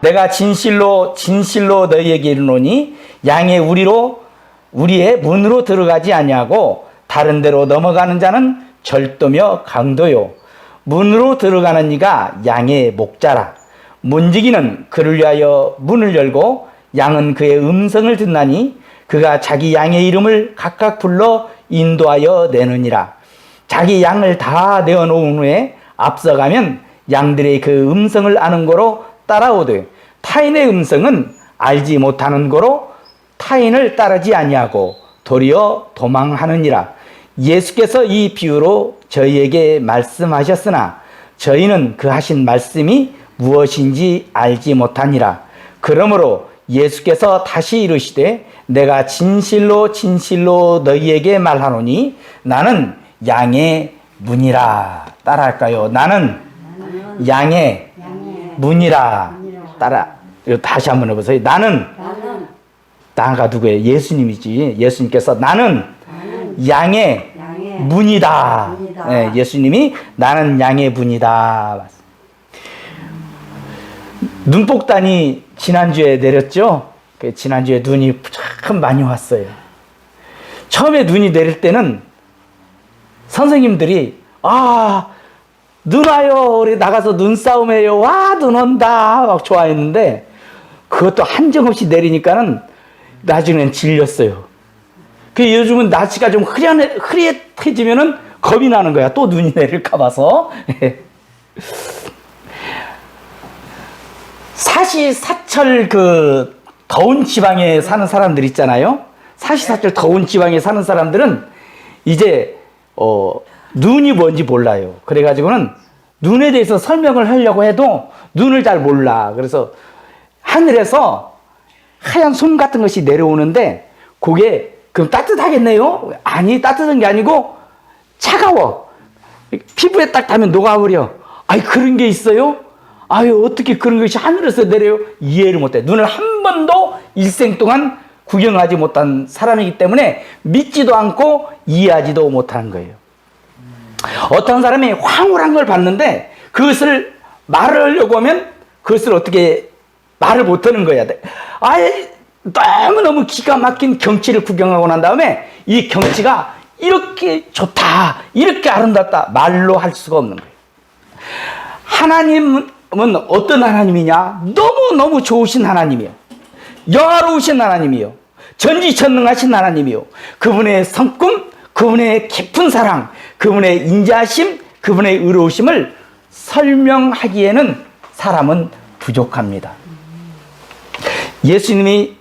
내가 진실로 진실로 너희에게 이르노니 양의 우리의 문으로 들어가지 아니하고 다른 데로 넘어가는 자는 절도며 강도요 문으로 들어가는 이가 양의 목자라. 문지기는 그를 위하여 문을 열고 양은 그의 음성을 듣나니 그가 자기 양의 이름을 각각 불러 인도하여 내느니라. 자기 양을 다 내어놓은 후에 앞서가면 양들의 그 음성을 아는 거로 따라오되 타인의 음성은 알지 못하는 거로 타인을 따르지 아니하고 도리어 도망하느니라. 예수께서 이 비유로 저희에게 말씀하셨으나 저희는 그 하신 말씀이 무엇인지 알지 못하니라. 그러므로 예수께서 다시 이르시되 내가 진실로 진실로 너희에게 말하노니 나는 양의 문이라. 따라할까요? 나는 양의 문이라. 따라 다시 한번 해보세요. 나가 누구예요? 예수님이지. 예수님께서 나는 양의 문이다. 네, 예수님이 나는 양의 문이다. 눈폭탄이 지난주에 내렸죠. 지난주에 눈이 참 많이 왔어요. 처음에 눈이 내릴 때는 선생님들이 눈 와요, 우리 나가서 눈싸움 해요, 와 눈 온다 막 좋아했는데 그것도 한정없이 내리니까는 나중엔 질렸어요. 요즘은 날씨가 좀 흐릿해지면은 겁이 나는 거야. 또 눈이 내릴까 봐서. 사시사철 그 더운 지방에 사는 사람들 있잖아요. 사시사철 더운 지방에 사는 사람들은 이제 눈이 뭔지 몰라요. 그래가지고는 눈에 대해서 설명을 하려고 해도 눈을 잘 몰라. 그래서 하늘에서 하얀 솜 같은 것이 내려오는데 그게 그럼 따뜻하겠네요? 아니, 따뜻한 게 아니고 차가워. 피부에 딱 닿으면 녹아버려. 그런 게 있어요? 어떻게 그런 것이 하늘에서 내려요? 이해를 못해. 눈을 한 번도 일생 동안 구경하지 못한 사람이기 때문에 믿지도 않고 이해하지도 못하는 거예요. 어떤 사람이 황홀한 걸 봤는데 그것을 말을 하려고 하면 그것을 어떻게 말을 못하는 거야. 너무너무 기가 막힌 경치를 구경하고 난 다음에 이 경치가 이렇게 좋다, 이렇게 아름답다 말로 할 수가 없는 거예요. 하나님은 어떤 하나님이냐? 너무너무 좋으신 하나님이요, 영화로우신 하나님이요, 전지전능하신 하나님이요, 그분의 성품, 그분의 깊은 사랑, 그분의 인자하심, 그분의 의로우심을 설명하기에는 사람은 부족합니다. 예수님이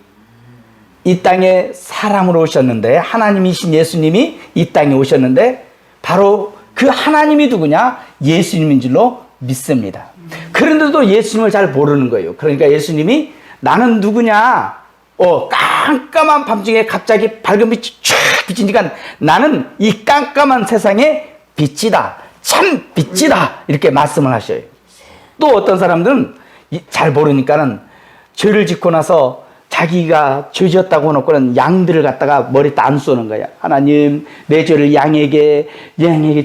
이 땅에 사람으로 오셨는데, 하나님이신 예수님이 이 땅에 오셨는데 바로 그 하나님이 누구냐? 예수님인 줄로 믿습니다. 그런데도 예수님을 잘 모르는 거예요. 그러니까 예수님이 나는 누구냐? 깜깜한 밤중에 갑자기 밝은 빛이 쫙 비치니까 나는 이 깜깜한 세상의 빛이다, 참 빛이다, 이렇게 말씀을 하셔요. 또 어떤 사람들은 잘 모르니까는 죄를 짓고 나서 자기가 죄 지었다고 해놓고는 양들을 갖다가 머리에다 안 쏘는 거야. 하나님, 내 죄를 양에게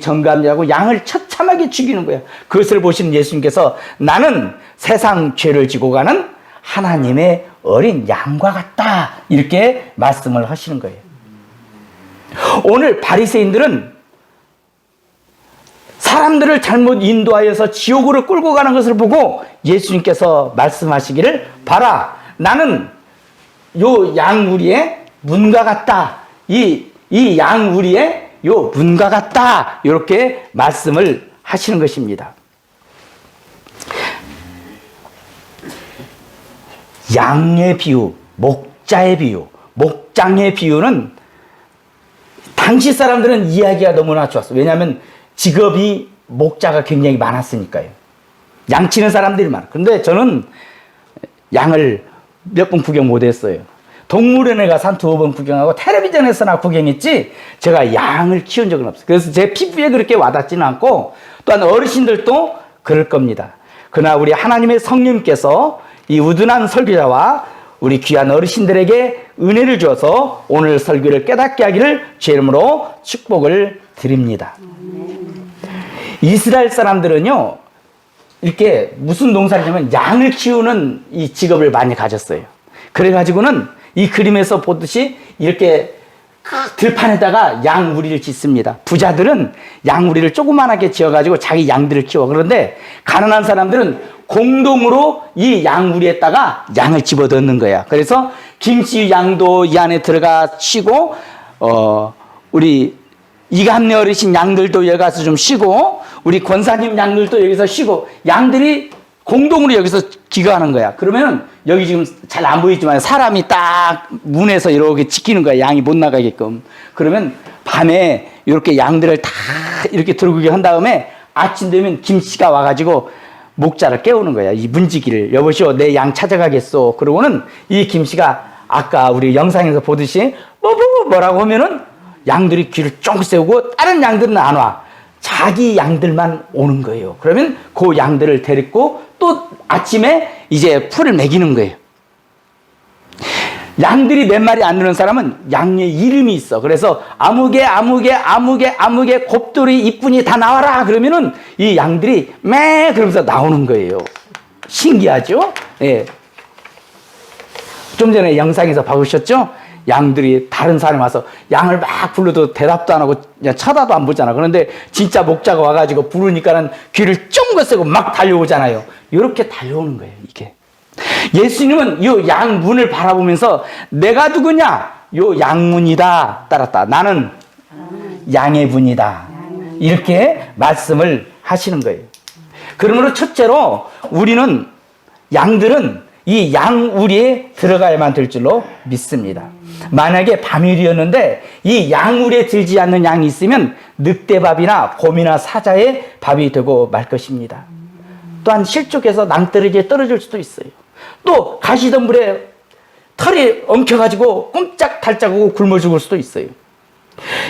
전가하고 양을 처참하게 죽이는 거야. 그것을 보시는 예수님께서 나는 세상 죄를 지고 가는 하나님의 어린 양과 같다, 이렇게 말씀을 하시는 거예요. 오늘 바리새인들은 사람들을 잘못 인도하여서 지옥으로 끌고 가는 것을 보고 예수님께서 말씀하시기를, 봐라, 나는 요 양우리의 문과 같다, 이 양우리의 요 문과 같다, 이렇게 말씀을 하시는 것입니다. 양의 비유, 목자의 비유, 목장의 비유는 당시 사람들은 이해하기가 너무나 좋았어요. 왜냐하면 직업이 목자가 굉장히 많았으니까요. 양치는 사람들이 많아요. 그런데 저는 양을 몇 번 구경 못했어요. 동물원에 가서 한 2번 구경하고 텔레비전에서나 구경했지 제가 양을 키운 적은 없어요. 그래서 제 피부에 그렇게 와닿지는 않고, 또한 어르신들도 그럴 겁니다. 그러나 우리 하나님의 성령께서 이 우둔한 설교자와 우리 귀한 어르신들에게 은혜를 주어서 오늘 설교를 깨닫게 하기를 주 이름으로 축복을 드립니다. 이스라엘 사람들은요, 이렇게 무슨 농사를 하면 양을 키우는 이 직업을 많이 가졌어요. 그래가지고는 이 그림에서 보듯이 이렇게 들판에다가 양우리를 짓습니다. 부자들은 양우리를 조그만하게 지어가지고 자기 양들을 키워. 그런데 가난한 사람들은 공동으로 이 양우리에다가 양을 집어넣는 거야. 그래서 김씨 양도 이 안에 들어가 쉬고, 우리 이감내 어르신 양들도 여기 가서 좀 쉬고, 우리 권사님 양들도 여기서 쉬고, 양들이 공동으로 여기서 기거하는 거야. 그러면 여기 지금 잘 안 보이지만 사람이 딱 문에서 이렇게 지키는 거야. 양이 못 나가게끔. 그러면 밤에 이렇게 양들을 다 이렇게 들고 한 다음에 아침 되면 김씨가 와가지고 목자를 깨우는 거야. 이 문지기를. 여보시오, 내 양 찾아가겠소. 그러고는 이 김씨가 아까 우리 영상에서 보듯이 뭐라고 하면은 양들이 귀를 쫑 세우고 다른 양들은 안 와. 자기 양들만 오는 거예요. 그러면 그 양들을 데리고 또 아침에 이제 풀을 먹이는 거예요. 양들이 몇 마리 안 되는 사람은 양의 이름이 있어. 그래서 아무개 곱돌이 이쁜이 다 나와라 그러면은 이 양들이 매 그러면서 나오는 거예요. 신기하죠? 예. 좀 전에 영상에서 봐보셨죠? 양들이 다른 사람이 와서 양을 막 불러도 대답도 안 하고 그냥 쳐다도 안 보잖아. 그런데 진짜 목자가 와가지고 부르니까는 귀를 쫑긋 세고 막 달려오잖아요. 이렇게 달려오는 거예요, 이게. 예수님은 이 양문을 바라보면서 내가 누구냐? 요 양문이다 따랐다. 나는 양의 분이다. 이렇게 말씀을 하시는 거예요. 그러므로 첫째로 우리는 양들은 이 양우리에 들어가야만 될 줄로 믿습니다. 만약에 밤일이었는데 이 양우리에 들지 않는 양이 있으면 늑대밥이나 곰이나 사자의 밥이 되고 말 것입니다. 또한 실족해서 낭떠러지에 떨어질 수도 있어요. 또 가시덤불에 털이 엉켜가지고 꼼짝달짝하고 굶어 죽을 수도 있어요.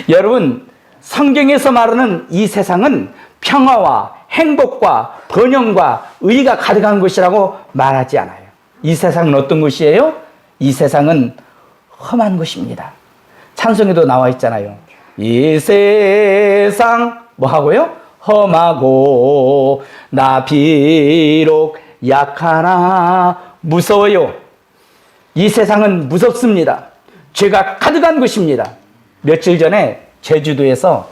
여러분, 성경에서 말하는 이 세상은 평화와 행복과 번영과 의가 가득한 곳이라고 말하지 않아요. 이 세상은 어떤 곳이에요? 이 세상은 험한 곳입니다. 찬송에도 나와 있잖아요. 이 세상 뭐 하고요? 험하고 나 비록 약하나 무서워요. 이 세상은 무섭습니다. 죄가 가득한 곳입니다. 며칠 전에 제주도에서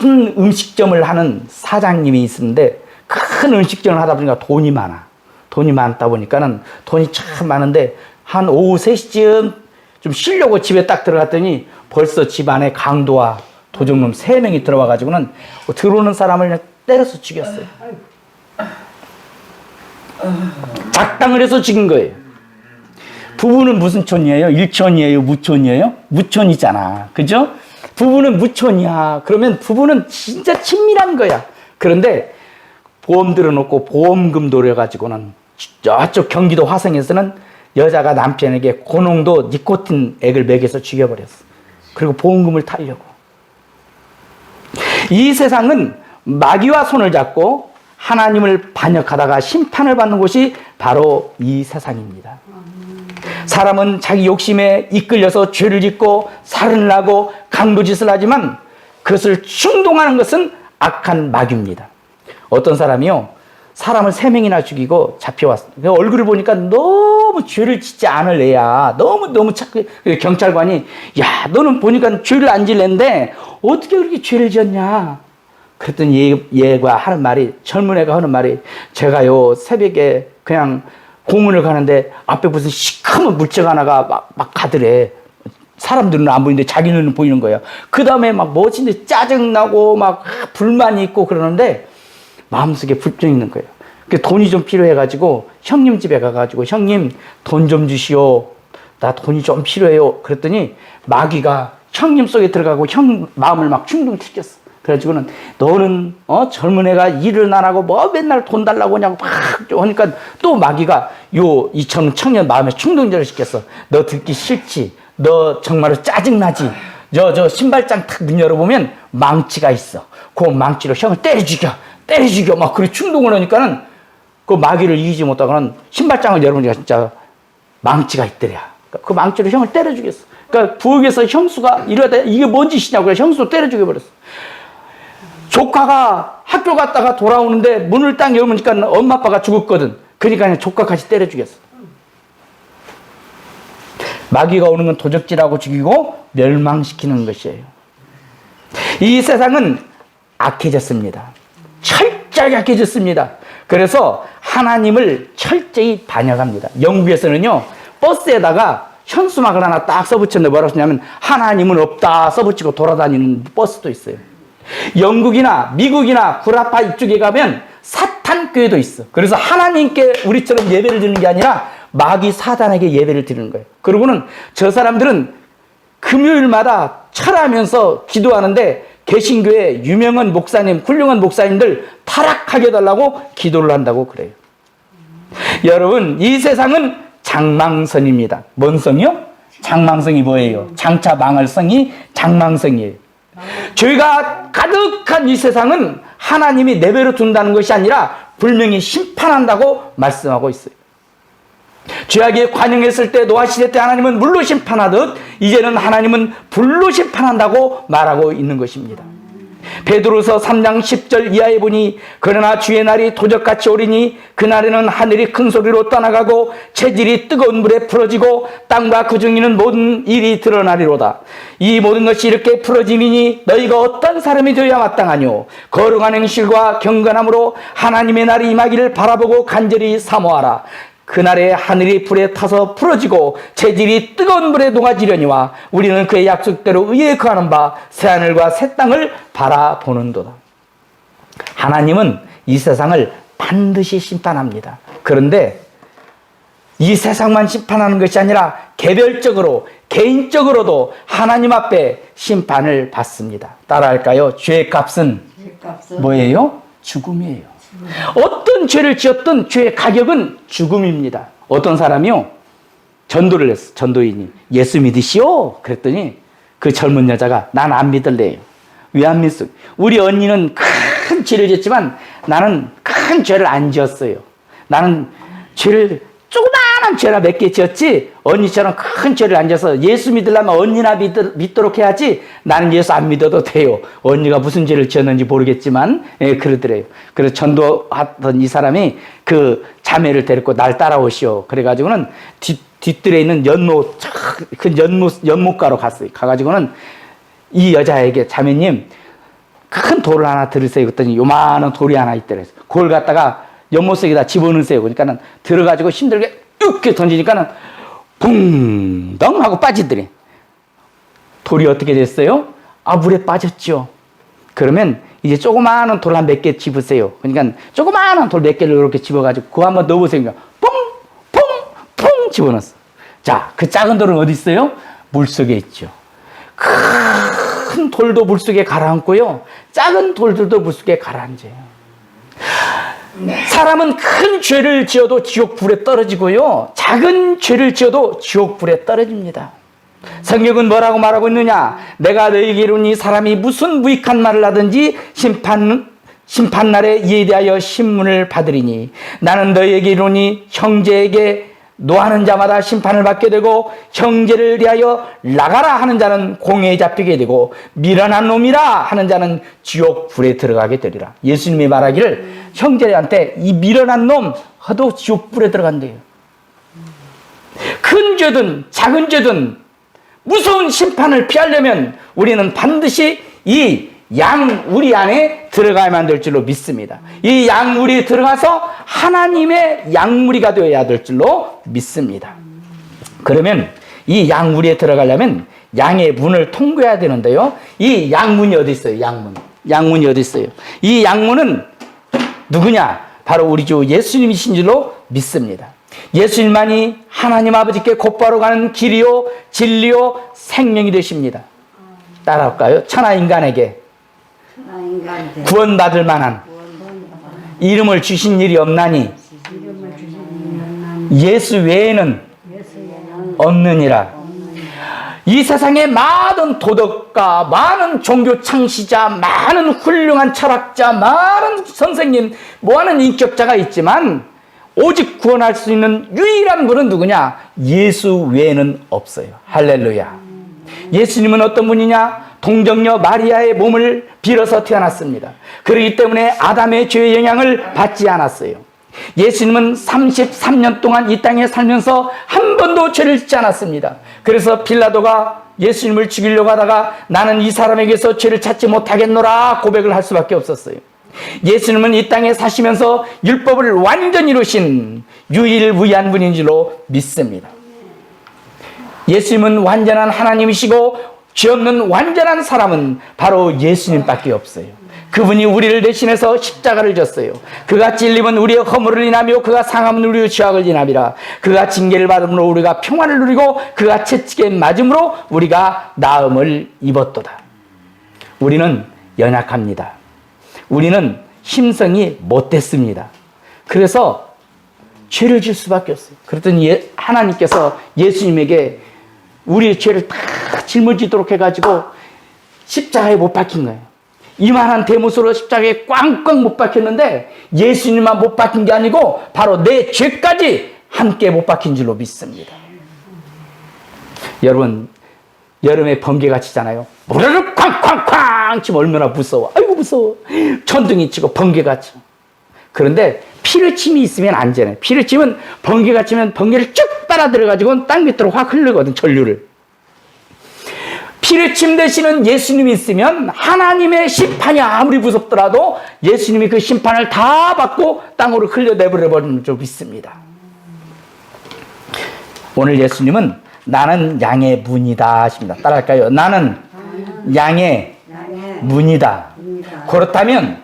큰 음식점을 하는 사장님이 있었는데 큰 음식점을 하다 보니까 돈이 많아. 돈이 많다 보니까는 돈이 참 많은데 한 오후 3시쯤 좀 쉬려고 집에 딱 들어갔더니 벌써 집 안에 강도와 도적놈 3명이 들어와가지고는 들어오는 사람을 그냥 때려서 죽였어요. 작당을 해서 죽인 거예요. 부부는 무슨 촌이에요? 일촌이에요? 무촌이에요? 무촌이잖아. 그죠? 부부는 무촌이야. 그러면 부부는 진짜 친밀한 거야. 그런데 보험 들어놓고 보험금 노려가지고는 저쪽 경기도 화성에서는 여자가 남편에게 고농도 니코틴 액을 먹여서 죽여버렸어. 그리고 보험금을 타려고. 이 세상은 마귀와 손을 잡고 하나님을 반역하다가 심판을 받는 곳이 바로 이 세상입니다. 사람은 자기 욕심에 이끌려서 죄를 짓고 살인을 하고 강도짓을 하지만 그것을 충동하는 것은 악한 마귀입니다. 어떤 사람이요, 사람을 3명이나 죽이고 잡혀왔어. 얼굴을 보니까 너무 죄를 짓지 않을 애야. 너무 착해. 경찰관이, 야, 너는 보니까 죄를 안 질랬는데 어떻게 그렇게 죄를 지었냐? 그랬더니 얘가 하는 말이, 젊은 애가 하는 말이, 제가요 새벽에 그냥 공원을 가는데 앞에 무슨 시커먼 물체가 하나가 막 가더래. 사람들은 안 보이는데 자기 눈은 보이는 거예요. 그 다음에 막 멋진데 짜증나고 막 불만이 있고 그러는데 마음속에 불평이 있는 거예요. 그 돈이 좀 필요해가지고 형님 집에 가가지고, 형님 돈 좀 주시오. 나 돈이 좀 필요해요. 그랬더니 마귀가 형님 속에 들어가고 형 마음을 막 충동시켰어. 그래가지고는 너는 젊은 애가 일을 안 하고 뭐 맨날 돈 달라고 하냐고 막 하니까 또 마귀가 이 청년 마음에 충동절을 시켰어. 너 듣기 싫지? 너 정말로 짜증나지? 저 신발장 탁 문 열어보면 망치가 있어. 그 망치로 형을 때려 죽여 막 그렇게 충동을 하니까는 그 마귀를 이기지 못하고는 신발장을 열어보니까 진짜 망치가 있더랴. 그 망치로 형을 때려 죽였어. 그러니까 부엌에서 형수가 이러다 이게 뭔 짓이냐고 형수 때려 죽여버렸어. 조카가 학교 갔다가 돌아오는데 문을 딱 열으니까 엄마 아빠가 죽었거든. 그러니까 그냥 조카까지 때려 죽였어. 마귀가 오는 건 도적질하고 죽이고 멸망시키는 것이에요. 이 세상은 악해졌습니다. 철저하게 악해졌습니다. 그래서 하나님을 철저히 반역합니다. 영국에서는요, 버스에다가 현수막을 하나 딱 써붙였는데 뭐라고 쓰냐면 하나님은 없다 써붙이고 돌아다니는 버스도 있어요. 영국이나 미국이나 구라파 이쪽에 가면 사탄 교회도 있어. 그래서 하나님께 우리처럼 예배를 드리는 게 아니라 마귀 사단에게 예배를 드리는 거예요. 그러고는 저 사람들은 금요일마다 철하면서 기도하는데 개신교의 유명한 목사님, 훌륭한 목사님들 타락하게 해달라고 기도를 한다고 그래요. 여러분, 이 세상은 장망성입니다. 뭔 성이요? 장망성이 뭐예요? 장차 망할 성이 장망성이에요. 죄가 가득한 이 세상은 하나님이 내버려 둔다는 것이 아니라 분명히 심판한다고 말씀하고 있어요. 죄악에 관영했을 때 노아 시대 때 하나님은 물로 심판하듯 이제는 하나님은 불로 심판한다고 말하고 있는 것입니다. 베드로서 3장 10절 이하에 보니 그러나 주의 날이 도적같이 오리니 그날에는 하늘이 큰 소리로 떠나가고 체질이 뜨거운 물에 풀어지고 땅과 그 중에 있는 모든 일이 드러나리로다. 이 모든 것이 이렇게 풀어짐이니 너희가 어떤 사람이 되어야 마땅하뇨. 거룩한 행실과 경건함으로 하나님의 날이 임하기를 바라보고 간절히 사모하라. 그날에 하늘이 불에 타서 풀어지고 체질이 뜨거운 물에 녹아지려니와 우리는 그의 약속대로 의에 거하는 바 새하늘과 새 땅을 바라보는도다. 하나님은 이 세상을 반드시 심판합니다. 그런데 이 세상만 심판하는 것이 아니라 개별적으로 개인적으로도 하나님 앞에 심판을 받습니다. 따라할까요? 죄의 값은 뭐예요? 죽음이에요. 어떤 죄를 지었든 죄의 가격은 죽음입니다. 어떤 사람이요, 전도를 했어. 전도인이 예수 믿으시오 그랬더니 그 젊은 여자가 난 안 믿을래요. 왜 안 믿어? 우리 언니는 큰 죄를 지었지만 나는 큰 죄를 안 지었어요. 나는 죄를 조그마한 죄나 몇 개 지었지 언니처럼 큰 죄를 안 지어서 예수 믿으려면 언니나 믿도록 해야지 나는 예수 안 믿어도 돼요. 언니가 무슨 죄를 지었는지 모르겠지만 그러더래요. 그래서 전도하던 이 사람이 그 자매를 데리고 날 따라오시오. 그래가지고는 뒷뜰에 있는 큰 연못가로 갔어요. 가가지고는 이 여자에게 자매님 큰 돌을 하나 들으세요. 그랬더니 요만한 돌이 하나 있더래요. 그걸 갖다가 연못 속에다 집어넣으세요. 그러니까는 들어가지고 힘들게 이렇게 던지니까는 붕덩 하고 빠지더래. 돌이 어떻게 됐어요? 물에 빠졌죠. 그러면 이제 조그마한 돌 한 몇 개 집으세요. 그러니까 조그마한 돌 몇 개를 이렇게 집어가지고 그거 한번 넣어보세요. 퐁 집어넣었어. 자, 그 작은 돌은 어디 있어요? 물 속에 있죠. 큰 돌도 물 속에 가라앉고요. 작은 돌들도 물 속에 가라앉아요. 사람은 큰 죄를 지어도 지옥 불에 떨어지고요, 작은 죄를 지어도 지옥 불에 떨어집니다. 성경은 뭐라고 말하고 있느냐? 내가 너희에게 이르니 사람이 무슨 무익한 말을 하든지 심판날에 이에 대하여 신문을 받으리니 나는 너희에게 이르니 형제에게 노하는 자마다 심판을 받게 되고 형제를 위하여 나가라 하는 자는 공회에 잡히게 되고 미련한 놈이라 하는 자는 지옥 불에 들어가게 되리라. 예수님이 말하기를 형제한테 이 미련한 놈 하도 지옥 불에 들어간대요. 큰 죄든 작은 죄든 무서운 심판을 피하려면 우리는 반드시 이 양우리 안에 들어가야만 될 줄로 믿습니다. 이 양우리에 들어가서 하나님의 양무리가 되어야 될 줄로 믿습니다. 그러면 이 양우리에 들어가려면 양의 문을 통과해야 되는데요, 이 양문이 어디 있어요? 양문이 어디 있어요? 이 양문은 누구냐? 바로 우리 주 예수님이신 줄로 믿습니다. 예수님만이 하나님 아버지께 곧바로 가는 길이요 진리요 생명이 되십니다. 따라할까요? 천하인간에게 구원받을 만한 이름을 주신 일이 없나니 예수 외에는 없느니라. 이 세상에 많은 도덕가, 많은 종교 창시자, 많은 훌륭한 철학자, 많은 선생님, 많은 인격자가 있지만 오직 구원할 수 있는 유일한 분은 누구냐? 예수 외에는 없어요. 할렐루야. 예수님은 어떤 분이냐? 동정녀 마리아의 몸을 빌어서 태어났습니다. 그렇기 때문에 아담의 죄의 영향을 받지 않았어요. 예수님은 33년 동안 이 땅에 살면서 한 번도 죄를 짓지 않았습니다. 그래서 빌라도가 예수님을 죽이려고 하다가 나는 이 사람에게서 죄를 찾지 못하겠노라 고백을 할 수밖에 없었어요. 예수님은 이 땅에 사시면서 율법을 완전히 이루신 유일무이한 분인 줄로 믿습니다. 예수님은 완전한 하나님이시고 죄 없는 완전한 사람은 바로 예수님밖에 없어요. 그분이 우리를 대신해서 십자가를 졌어요. 그가 찔림은 우리의 허물을 인하며 그가 상함은 우리의 죄악을 인함이라. 그가 징계를 받음으로 우리가 평안을 누리고 그가 채찍에 맞음으로 우리가 나음을 입었도다. 우리는 연약합니다. 우리는 힘성이 못됐습니다. 그래서 죄를 질 수밖에 없어요. 그랬더니 하나님께서 예수님에게 우리의 죄를 다 짊어지도록 해가지고 십자가에 못 박힌 거예요. 이만한 대못으로 십자가에 꽝꽝 못 박혔는데 예수님만 못 박힌 게 아니고 바로 내 죄까지 함께 못 박힌 줄로 믿습니다. 여러분, 여름에 번개가 치잖아요. 모래를 쾅쾅쾅 치면 얼마나 무서워. 아이고 무서워. 천둥이 치고 번개가 쳐. 그런데 피를 침이 있으면 안전해. 피를 치면 번개가 치면 번개를 쭉 빨아 들여가지고 땅 밑으로 확 흐르거든, 전류를. 피를 침 대신은 예수님이 있으면 하나님의 심판이 아무리 무섭더라도 예수님이 그 심판을 다 받고 땅으로 흘려내버려 버리는 줄 믿습니다. 오늘 예수님은 나는 양의 문이다 하십니다. 따라할까요? 나는 양의 문이다. 그렇다면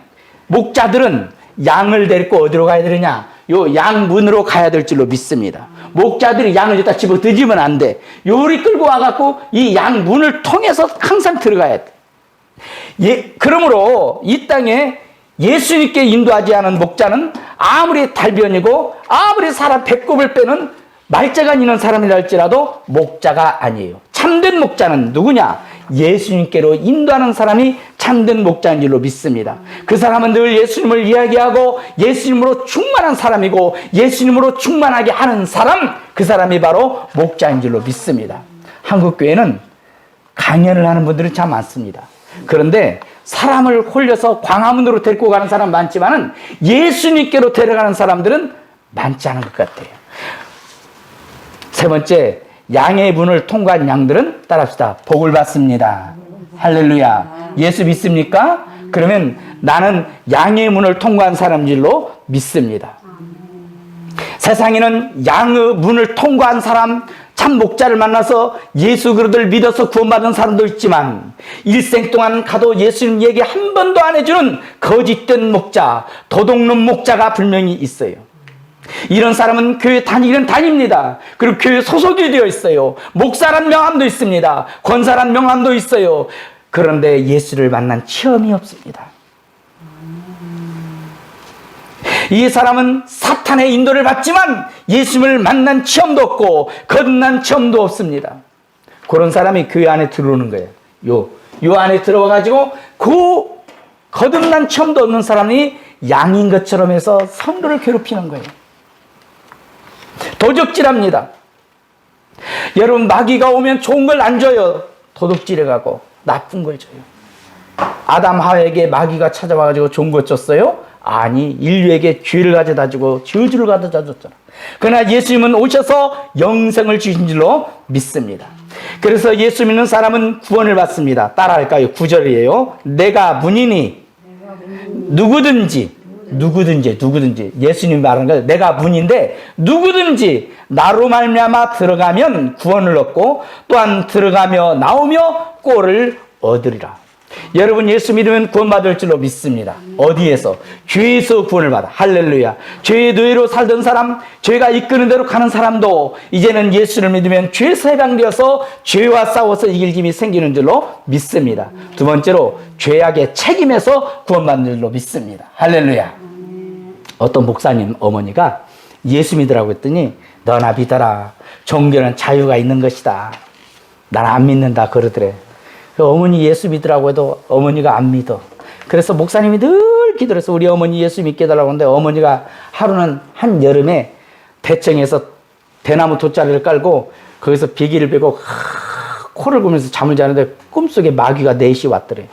목자들은 양을 데리고 어디로 가야 되느냐? 요 양문으로 가야 될 줄로 믿습니다. 목자들이 양을 여기다 집어 던지면 안 돼. 요리 끌고 와갖고 이 양문을 통해서 항상 들어가야 돼. 그러므로 이 땅에 예수님께 인도하지 않은 목자는 아무리 달변이고 아무리 사람 배꼽을 빼는 말자가 있는 사람이라 할지라도 목자가 아니에요. 참된 목자는 누구냐? 예수님께로 인도하는 사람이 참된 목자인 줄로 믿습니다. 그 사람은 늘 예수님을 이야기하고 예수님으로 충만한 사람이고 예수님으로 충만하게 하는 사람, 그 사람이 바로 목자인 줄로 믿습니다. 한국교회는 강연을 하는 분들은 참 많습니다. 그런데 사람을 홀려서 광화문으로 데리고 가는 사람 많지만은 예수님께로 데려가는 사람들은 많지 않은 것 같아요. 세 번째, 양의 문을 통과한 양들은 따라합시다. 복을 받습니다. 할렐루야. 예수 믿습니까? 그러면 나는 양의 문을 통과한 사람들로 믿습니다. 세상에는 양의 문을 통과한 사람, 참 목자를 만나서 예수 그리스도를 믿어서 구원받은 사람도 있지만 일생 동안 가도 예수님 얘기 한 번도 안 해주는 거짓된 목자, 도둑놈 목자가 분명히 있어요. 이런 사람은 교회 다니기는 다닙니다. 그리고 교회 소속이 되어 있어요. 목사란 명함도 있습니다. 권사란 명함도 있어요. 그런데 예수를 만난 체험이 없습니다. 이 사람은 사탄의 인도를 받지만 예수님을 만난 체험도 없고 거듭난 체험도 없습니다. 그런 사람이 교회 안에 들어오는 거예요. 요 안에 들어와가지고 그 거듭난 체험도 없는 사람이 양인 것처럼 해서 성도를 괴롭히는 거예요. 도적질합니다. 여러분, 마귀가 오면 좋은 걸 안 줘요. 도둑질해가고 나쁜 걸 줘요. 아담 하와에게 마귀가 찾아와가지고 좋은 거 줬어요? 아니, 인류에게 죄를 가져다 주고 저주를 가져다 줬잖아. 그러나 예수님은 오셔서 영생을 주신 줄로 믿습니다. 그래서 예수 믿는 사람은 구원을 받습니다. 따라할까요? 9절이에요. 내가 문이니 누구든지 예수님이 말하는 거예요. 내가 문인데 누구든지 나로 말미암아 들어가면 구원을 얻고 또한 들어가며 나오며 꼴을 얻으리라. 여러분, 예수 믿으면 구원받을 줄로 믿습니다. 어디에서? 죄에서 구원을 받아. 할렐루야. 죄의 노예로 살던 사람, 죄가 이끄는 대로 가는 사람도 이제는 예수를 믿으면 죄에서 해방되어서 죄와 싸워서 이길 힘이 생기는 줄로 믿습니다. 두 번째로 죄악의 책임에서 구원받는 줄로 믿습니다. 할렐루야. 어떤 목사님 어머니가 예수 믿으라고 했더니 너나 믿어라. 종교는 자유가 있는 것이다. 난 안 믿는다 그러더래. 어머니 예수 믿으라고 해도 어머니가 안 믿어. 그래서 목사님이 늘 기도해서 우리 어머니 예수 믿게 해달라고 하는데 어머니가 하루는 한 여름에 대청에서 대나무 돗자리를 깔고 거기서 베개를 베고 코를 고면서 잠을 자는데 꿈속에 마귀가 넷이 왔더래.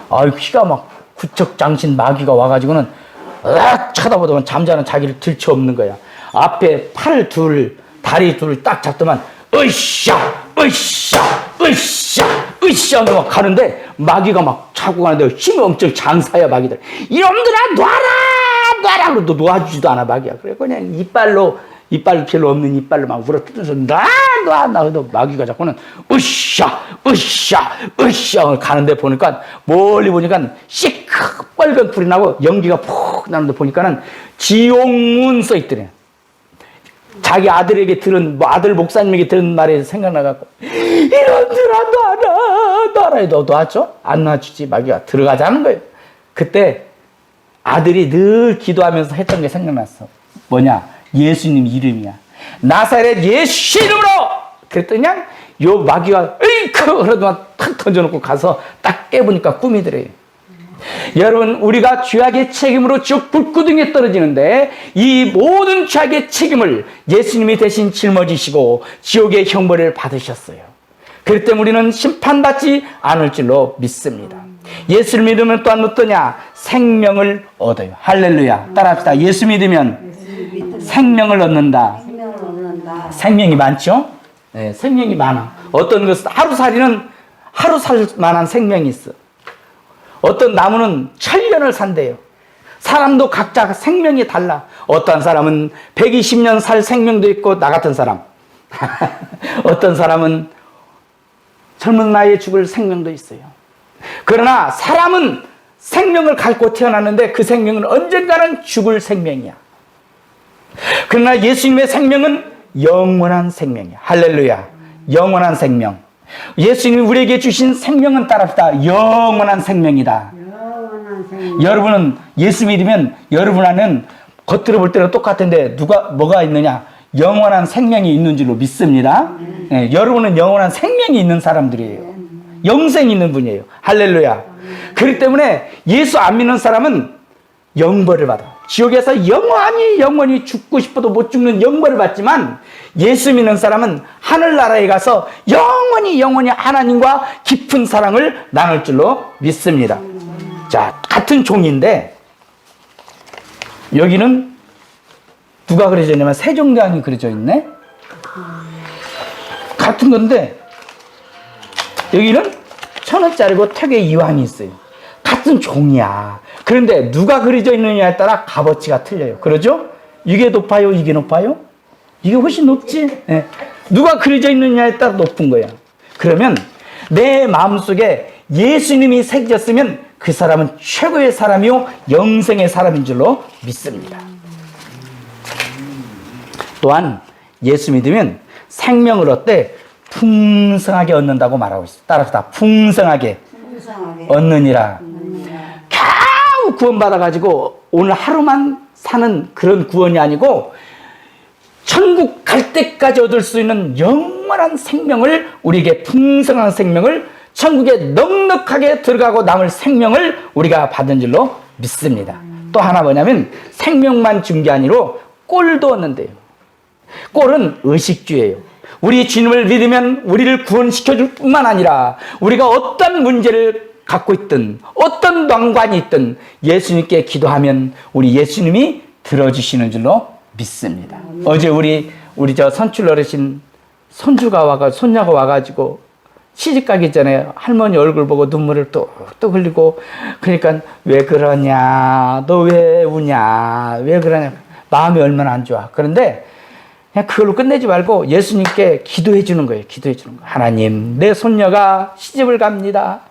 아유, 키가 막 구척장신 마귀가 와가지고는 으악 쳐다보더만 잠자는 자기를 들쳐없는 거야. 앞에 팔 둘, 다리 둘 딱 잡더만 으쌰 으쌰 으쌰 으쌰 막 가는데 마귀가 막 차고 가는데 힘이 엄청 장사야 마귀들. 이놈들아 놔라 그래도 놓아주지도 않아 마귀야. 그래 그냥 이빨 별로 없는 이빨로 막 물어뜯어서 놔 그래도 마귀가 자꾸는 으쌰 가는데 보니까 멀리 보니까 시커뻘건 불이 나고 연기가 푹 나는데 보니까는 지옥문 써 있더래. 자기 아들에게 들은 아들 목사님에게 들은 말이 생각나갖고 이놈들아 놔라 해도 놔줘? 안 놔주지. 마귀가 들어가자는 거예요. 그때 아들이 늘 기도하면서 했던 게 생각났어. 뭐냐? 예수님 이름이야. 나사렛 예수 이름으로! 그랬더니 그냥 요 마귀가 으이크! 그러더만 탁 던져놓고 가서 딱 깨보니까 꿈이더래요. 여러분, 우리가 죄악의 책임으로 지옥 불구덩이에 떨어지는데 이 모든 죄악의 책임을 예수님이 대신 짊어지시고 지옥의 형벌을 받으셨어요. 그렇기 때문에 우리는 심판받지 않을 줄로 믿습니다. 예수를 믿으면 또한 어떠냐? 생명을 얻어요. 할렐루야. 따라합시다. 예수 믿으면 생명을 얻는다. 생명이 많죠? 네, 생명이 많아. 어떤 것은 하루살이는 하루 살 만한 생명이 있어. 어떤 나무는 천년을 산대요. 사람도 각자 생명이 달라. 어떤 사람은 120년 살 생명도 있고 나 같은 사람. 어떤 사람은 젊은 나이에 죽을 생명도 있어요. 그러나 사람은 생명을 갖고 태어났는데 그 생명은 언젠가는 죽을 생명이야. 그러나 예수님의 생명은 영원한 생명이야. 할렐루야. 영원한 생명. 예수님이 우리에게 주신 생명은 따랍시다. 영원한 생명이다. 영원한 생명. 여러분은 예수 믿으면 여러분 안에는 겉으로 볼 때는 똑같은데 뭐가 있느냐? 영원한 생명이 있는 줄로 믿습니다. 네, 여러분은 영원한 생명이 있는 사람들이에요. 영생이 있는 분이에요. 할렐루야. 그렇기 때문에 예수 안 믿는 사람은 영벌을 받아. 지옥에서 영원히 죽고 싶어도 못 죽는 영벌을 받지만 예수 믿는 사람은 하늘나라에 가서 영원히 하나님과 깊은 사랑을 나눌 줄로 믿습니다. 자, 같은 종인데 여기는 누가 그려져 있냐면 세종대왕이 그려져 있네. 같은 건데 여기는 1,000원짜리고 턱에 이왕이 있어요. 같은 종이야. 그런데 누가 그려져 있느냐에 따라 값어치가 틀려요. 그러죠? 이게 높아요? 이게 높아요? 이게 훨씬 높지? 네. 누가 그려져 있느냐에 따라 높은 거야. 그러면 내 마음속에 예수님이 새겨졌으면 그 사람은 최고의 사람이요 영생의 사람인 줄로 믿습니다. 또한 예수 믿으면 생명을 얻되 풍성하게 얻는다고 말하고 있어요. 따라서 풍성하게 얻느니라. 겨우 구원받아가지고 오늘 하루만 사는 그런 구원이 아니고 천국 갈 때까지 얻을 수 있는 영원한 생명을, 우리에게 풍성한 생명을, 천국에 넉넉하게 들어가고 남을 생명을 우리가 받은 줄로 믿습니다. 또 하나 뭐냐면 생명만 준 게 아니로 꼴도 얻는데요. 꼴은 의식주예요. 우리 주님을 믿으면 우리를 구원시켜줄 뿐만 아니라 우리가 어떤 문제를 갖고 있든 어떤 난관이 있든 예수님께 기도하면 우리 예수님이 들어주시는 줄로 믿습니다. 어제 우리 저 선출 어르신 손녀가 와가지고 시집 가기 전에 할머니 얼굴 보고 눈물을 뚝뚝 흘리고, 그러니까 왜 그러냐, 너 왜 우냐, 왜 그러냐, 마음이 얼마나 안 좋아. 그런데 그냥 그걸로 끝내지 말고 예수님께 기도해 주는 거예요. 기도해 주는 거예요. 하나님, 내 손녀가 시집을 갑니다.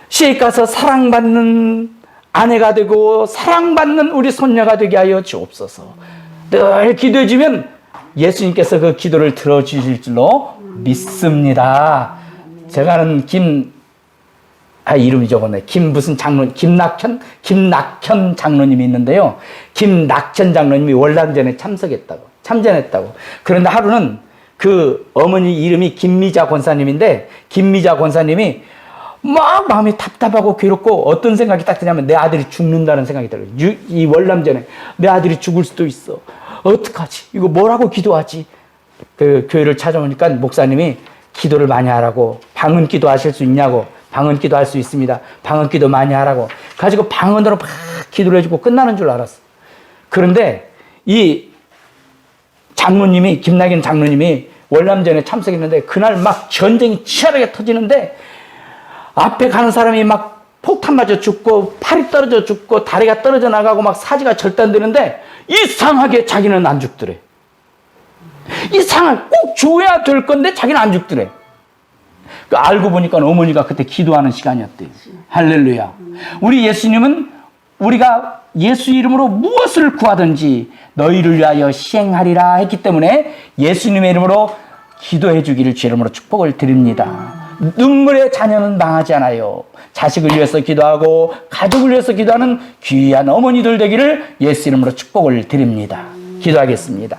시집 가서 사랑받는 아내가 되고 사랑받는 우리 손녀가 되게 하여 주옵소서. 늘 기도해 주면 예수님께서 그 기도를 들어주실 줄로 믿습니다. 제가 아는 이름이 적었네. 김낙현 장로님이 있는데요. 김낙현 장로님이 월남전에 참전했다고. 그런데 하루는 그 어머니 이름이 김미자 권사님인데, 김미자 권사님이 막 마음이 답답하고 괴롭고 어떤 생각이 딱 드냐면 내 아들이 죽는다는 생각이 들어요. 이 월남전에 내 아들이 죽을 수도 있어. 어떡하지? 이거 뭐라고 기도하지? 그 교회를 찾아오니까 목사님이 기도를 많이 하라고. 방언 기도 하실 수 있냐고. 방언 기도 할 수 있습니다. 방언 기도 많이 하라고. 가지고 방언으로 막 기도를 해주고 끝나는 줄 알았어. 그런데 이 장로님이, 김낙인 장로님이 월남전에 참석했는데 그날 막 전쟁이 치열하게 터지는데 앞에 가는 사람이 막 폭탄 맞아 죽고 팔이 떨어져 죽고 다리가 떨어져 나가고 막 사지가 절단되는데 이상하게 자기는 안 죽더래. 이상하게 꼭 줘야 될 건데 자기는 안 죽더래. 알고 보니까 어머니가 그때 기도하는 시간이었대요. 할렐루야. 우리 예수님은 우리가 예수 이름으로 무엇을 구하든지 너희를 위하여 시행하리라 했기 때문에 예수님의 이름으로 기도해 주기를 주 이름으로 축복을 드립니다. 눈물의 자녀는 망하지 않아요. 자식을 위해서 기도하고 가족을 위해서 기도하는 귀한 어머니들 되기를 예수 이름으로 축복을 드립니다. 기도하겠습니다.